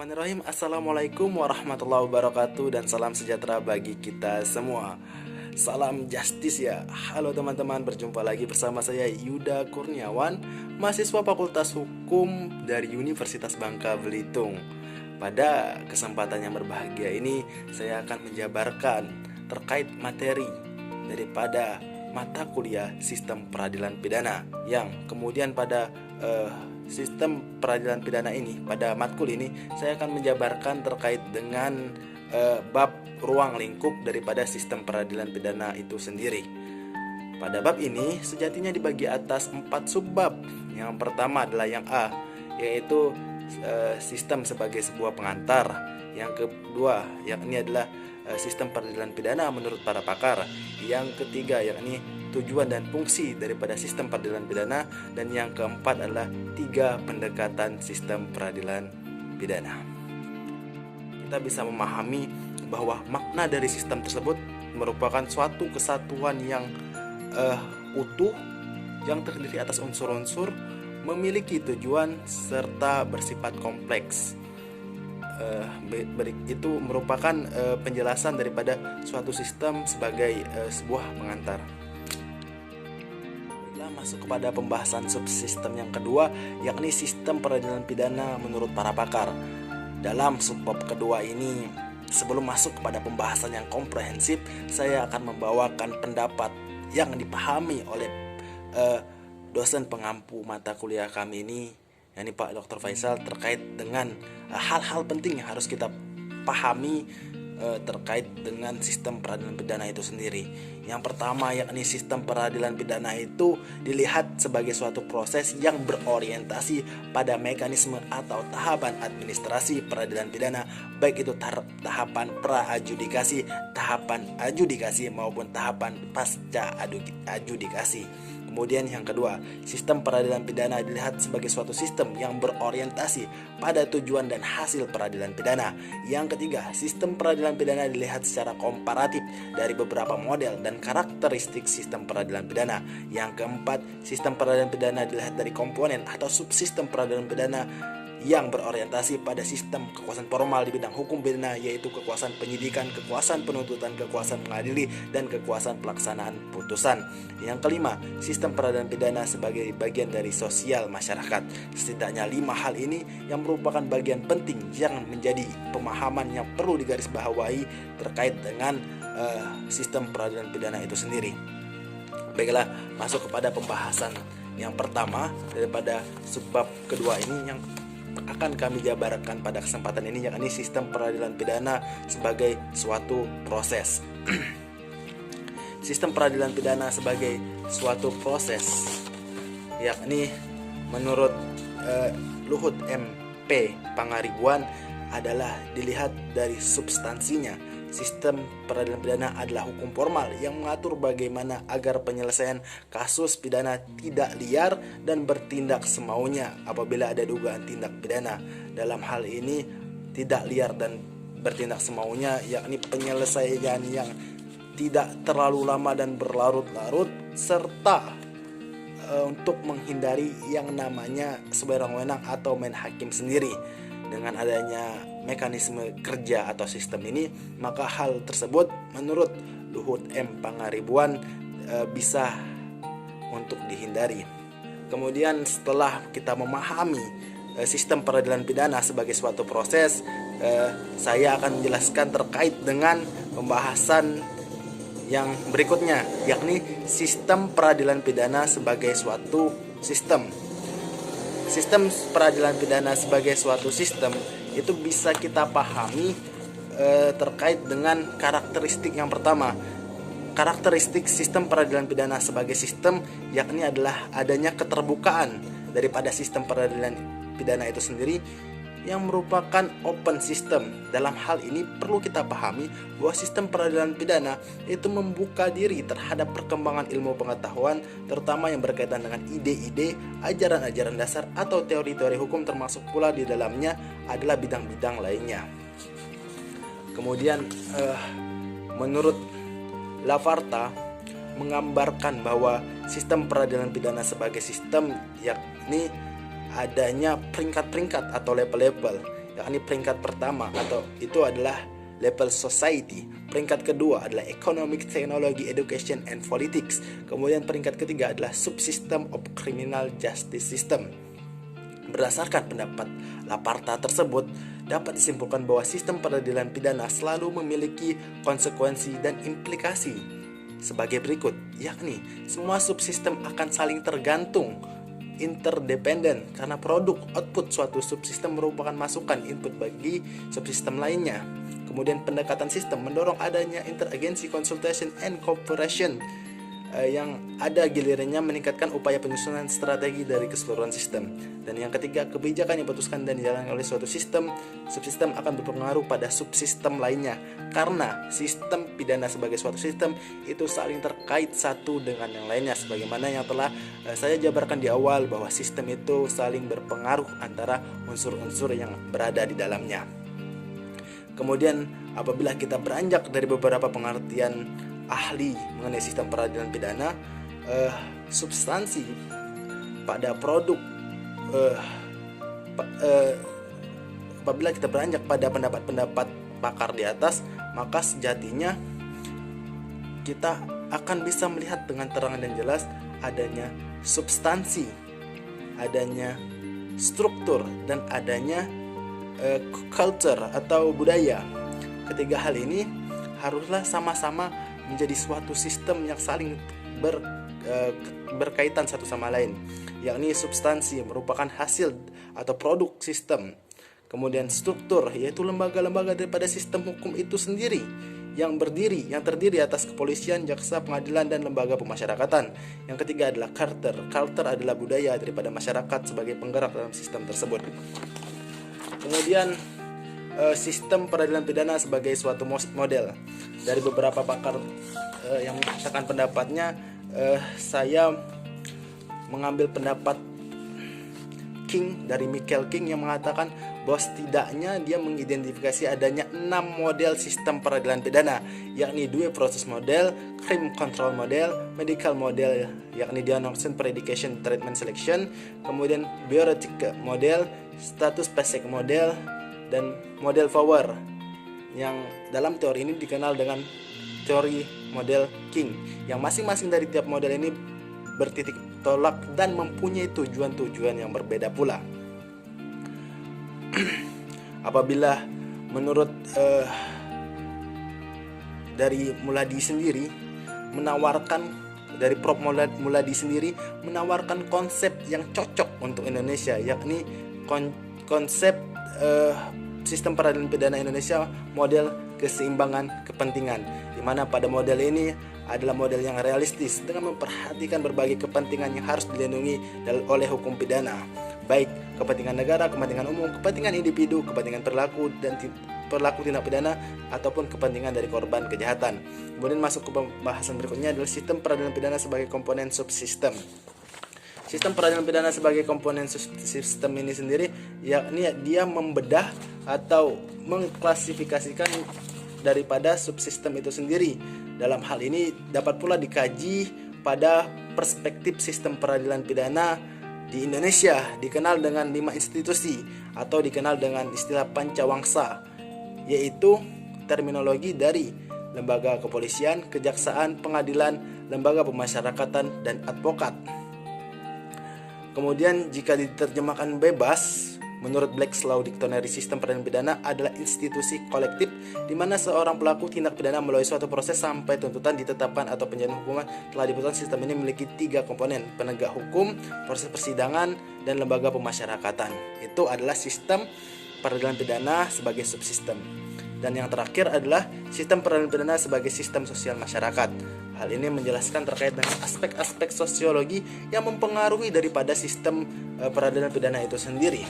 Bismillahirrahmanirrahim. Assalamualaikum warahmatullahi wabarakatuh. Dan salam sejahtera bagi kita semua. Salam justice ya. Halo teman-teman, berjumpa lagi bersama saya Yuda Kurniawan, mahasiswa Fakultas Hukum dari Universitas Bangka Belitung. Pada kesempatan yang berbahagia ini, saya akan menjabarkan terkait materi daripada mata kuliah Sistem Peradilan Pidana, yang kemudian pada Sistem Peradilan Pidana ini, pada matkul ini saya akan menjabarkan terkait dengan bab ruang lingkup daripada Sistem Peradilan Pidana itu sendiri. Pada bab ini sejatinya dibagi atas 4 subbab. Yang pertama adalah yang A, yaitu sistem sebagai sebuah pengantar. Yang kedua yakni adalah sistem peradilan pidana menurut para pakar. Yang ketiga yakni tujuan dan fungsi daripada sistem peradilan pidana. Dan yang keempat adalah 3 pendekatan sistem peradilan pidana. Kita bisa memahami bahwa makna dari sistem tersebut merupakan suatu kesatuan yang utuh, yang terdiri atas unsur-unsur, memiliki tujuan serta bersifat kompleks. Itu merupakan penjelasan daripada suatu sistem sebagai sebuah pengantar. Masuk kepada pembahasan subsistem yang kedua, yakni sistem peradilan pidana menurut para pakar. Dalam subbab kedua ini, sebelum masuk kepada pembahasan yang komprehensif, saya akan membawakan pendapat yang dipahami oleh dosen pengampu mata kuliah kami ini, yakni Pak Dr. Faisal, terkait dengan hal-hal penting yang harus kita pahami terkait dengan sistem peradilan pidana itu sendiri. Yang pertama yakni sistem peradilan pidana itu dilihat sebagai suatu proses yang berorientasi pada mekanisme atau tahapan administrasi peradilan pidana, baik itu tahapan pra-adjudikasi, tahapan adjudikasi maupun tahapan pasca adjudikasi. Kemudian yang kedua, sistem peradilan pidana dilihat sebagai suatu sistem yang berorientasi pada tujuan dan hasil peradilan pidana. Yang ketiga, sistem peradilan pidana dilihat secara komparatif dari beberapa model dan karakteristik sistem peradilan pidana. Yang keempat, sistem peradilan pidana dilihat dari komponen atau subsistem peradilan pidana yang berorientasi pada sistem kekuasaan formal di bidang hukum pidana, yaitu kekuasaan penyidikan, kekuasaan penuntutan, kekuasaan mengadili, dan kekuasaan pelaksanaan putusan. Yang kelima, sistem peradilan pidana sebagai bagian dari sosial masyarakat. Setidaknya 5 hal ini yang merupakan bagian penting yang menjadi pemahaman yang perlu digarisbawahi terkait dengan sistem peradilan pidana itu sendiri. Baiklah, masuk kepada pembahasan yang pertama daripada subbab kedua ini yang akan kami jabarkan pada kesempatan ini, yakni sistem peradilan pidana sebagai suatu proses. Sistem peradilan pidana sebagai suatu proses, yakni menurut Luhut M.P. Pangaribuan adalah dilihat dari substansinya. Sistem peradilan pidana adalah hukum formal yang mengatur bagaimana agar penyelesaian kasus pidana tidak liar dan bertindak semaunya apabila ada dugaan tindak pidana. Dalam hal ini, tidak liar dan bertindak semaunya yakni penyelesaian yang tidak terlalu lama dan berlarut-larut, serta untuk menghindari yang namanya sewenang-wenang atau main hakim sendiri. Dengan adanya mekanisme kerja atau sistem ini, maka hal tersebut menurut Luhut M. Pangaribuan bisa untuk dihindari. Kemudian setelah kita memahami sistem peradilan pidana sebagai suatu proses, saya akan menjelaskan terkait dengan pembahasan yang berikutnya, yakni sistem peradilan pidana sebagai suatu sistem. Sistem peradilan pidana sebagai suatu sistem itu bisa kita pahami terkait dengan karakteristik yang pertama. Karakteristik sistem peradilan pidana sebagai sistem yakni adalah adanya keterbukaan daripada sistem peradilan pidana itu sendiri yang merupakan open system. Dalam hal ini perlu kita pahami bahwa sistem peradilan pidana itu membuka diri terhadap perkembangan ilmu pengetahuan, terutama yang berkaitan dengan ide-ide, ajaran-ajaran dasar atau teori-teori hukum, termasuk pula di dalamnya adalah bidang-bidang lainnya. Kemudian menurut Lavarta menggambarkan bahwa sistem peradilan pidana sebagai sistem yakni adanya peringkat-peringkat atau level-level, yakni peringkat pertama atau itu adalah level society. Peringkat kedua adalah economic, technology, education, and politics. Kemudian peringkat ketiga adalah subsystem of criminal justice system. Berdasarkan pendapat Laporta tersebut, dapat disimpulkan bahwa sistem peradilan pidana selalu memiliki konsekuensi dan implikasi sebagai berikut, yakni semua subsistem akan saling tergantung, interdependen, karena produk output suatu subsistem merupakan masukan input bagi subsistem lainnya. Kemudian pendekatan sistem mendorong adanya interagency, consultation, and cooperation yang ada gilirannya meningkatkan upaya penyusunan strategi dari keseluruhan sistem. Dan yang ketiga, kebijakan yang diputuskan dan dijalankan oleh suatu sistem, subsistem akan berpengaruh pada subsistem lainnya, karena sistem pidana sebagai suatu sistem itu saling terkait satu dengan yang lainnya, sebagaimana yang telah saya jabarkan di awal bahwa sistem itu saling berpengaruh antara unsur-unsur yang berada di dalamnya. Kemudian apabila kita beranjak dari beberapa pengertian ahli mengenai sistem peradilan pidana, substansi pada produk apabila kita beranjak pada pendapat-pendapat pakar di atas, maka sejatinya kita akan bisa melihat dengan terang dan jelas adanya substansi, adanya struktur, dan adanya culture atau budaya. Ketiga hal ini haruslah sama-sama menjadi suatu sistem yang saling berkaitan satu sama lain, yakni substansi merupakan hasil atau produk sistem. Kemudian struktur, yaitu lembaga-lembaga daripada sistem hukum itu sendiri yang terdiri atas kepolisian, jaksa, pengadilan, dan lembaga pemasyarakatan. Yang ketiga adalah culture. Culture adalah budaya daripada masyarakat sebagai penggerak dalam sistem tersebut. Kemudian sistem peradilan pidana sebagai suatu model. Dari beberapa pakar yang mengatakan pendapatnya, saya mengambil pendapat Michael King yang mengatakan bahwa setidaknya dia mengidentifikasi adanya 6 model sistem peradilan pidana, yakni due process model, crime control model, medical model, yakni diagnosis, predication, treatment, selection, kemudian bureaucratic model, status basic model, dan model power, yang dalam teori ini dikenal dengan teori model King, yang masing-masing dari tiap model ini bertitik tolak dan mempunyai tujuan-tujuan yang berbeda pula. Apabila menurut dari Muladi sendiri Prof. Muladi sendiri menawarkan konsep yang cocok untuk Indonesia, yakni konsep sistem peradilan pidana Indonesia model keseimbangan kepentingan, di mana pada model ini adalah model yang realistis dengan memperhatikan berbagai kepentingan yang harus dilindungi oleh hukum pidana, baik kepentingan negara, kepentingan umum, kepentingan individu, kepentingan pelaku tindak pidana, ataupun kepentingan dari korban kejahatan. Kemudian masuk ke pembahasan berikutnya adalah sistem peradilan pidana sebagai komponen subsistem. Sistem peradilan pidana sebagai komponen sistem ini sendiri, yakni dia membedah atau mengklasifikasikan daripada subsistem itu sendiri. Dalam hal ini dapat pula dikaji pada perspektif sistem peradilan pidana di Indonesia, dikenal dengan 5 institusi atau dikenal dengan istilah pancawangsa, yaitu terminologi dari lembaga kepolisian, kejaksaan, pengadilan, lembaga pemasyarakatan, dan advokat. Kemudian jika diterjemahkan bebas, menurut Black's Law Dictionary, sistem peradilan pidana adalah institusi kolektif di mana seorang pelaku tindak pidana melalui suatu proses sampai tuntutan ditetapkan atau penjatuhan hukuman telah diputuskan. Sistem ini memiliki 3 komponen: penegak hukum, proses persidangan, dan lembaga pemasyarakatan. Itu adalah sistem peradilan pidana sebagai subsistem. Dan yang terakhir adalah sistem peradilan pidana sebagai sistem sosial masyarakat. Hal ini menjelaskan terkait dengan aspek-aspek sosiologi yang mempengaruhi daripada sistem peradilan pidana itu sendiri,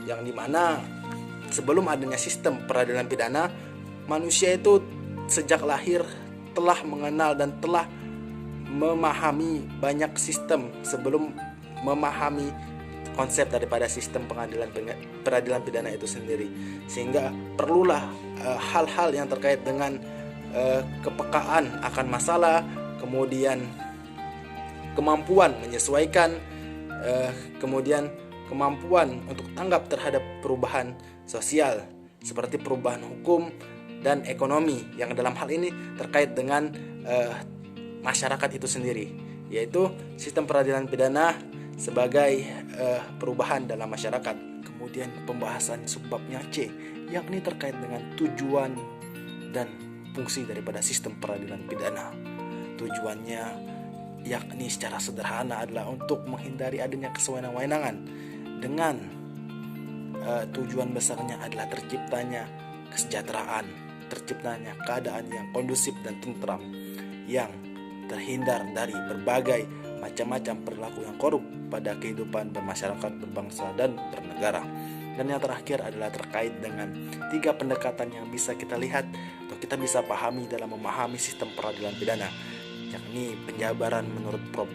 yang dimana sebelum adanya sistem peradilan pidana, manusia itu sejak lahir telah mengenal dan telah memahami banyak sistem sebelum memahami konsep daripada sistem peradilan pidana itu sendiri, sehingga perlulah hal-hal yang terkait dengan kepekaan akan masalah, kemudian kemampuan menyesuaikan kemudian kemampuan untuk tanggap terhadap perubahan sosial seperti perubahan hukum dan ekonomi yang dalam hal ini terkait dengan masyarakat itu sendiri, yaitu sistem peradilan pidana sebagai perubahan dalam masyarakat. Kemudian pembahasan subbabnya C, yakni terkait dengan tujuan dan fungsi daripada sistem peradilan pidana. Tujuannya yakni secara sederhana adalah untuk menghindari adanya kesewenang-wenangan, dengan tujuan besarnya adalah terciptanya kesejahteraan, terciptanya keadaan yang kondusif dan tentram, yang terhindar dari berbagai macam-macam perilaku yang korup pada kehidupan bermasyarakat, berbangsa, dan bernegara. Dan yang terakhir adalah terkait dengan 3 pendekatan yang bisa kita lihat atau kita bisa pahami dalam memahami sistem peradilan pidana, yakni penjabaran menurut Prof.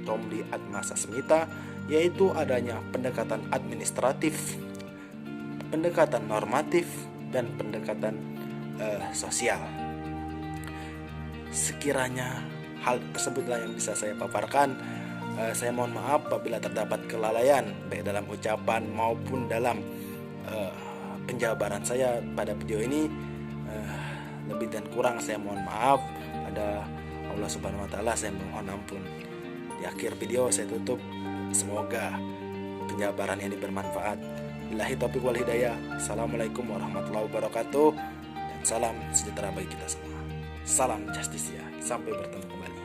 Romli Atmasa Smita, yaitu adanya pendekatan administratif, pendekatan normatif, dan pendekatan sosial. Sekiranya hal tersebutlah yang bisa saya paparkan. Saya mohon maaf apabila terdapat kelalaian baik dalam ucapan maupun dalam penjabaran saya pada video ini. Lebih dan kurang saya mohon maaf. Pada Allah Subhanahu wa taala saya mohon ampun. Di akhir video saya tutup, semoga penjabaran ini bermanfaat. Billahi taufiq wal hidayah. Assalamualaikum warahmatullahi wabarakatuh, dan salam sejahtera bagi kita semua. Salam Justicia. Sampai bertemu kembali.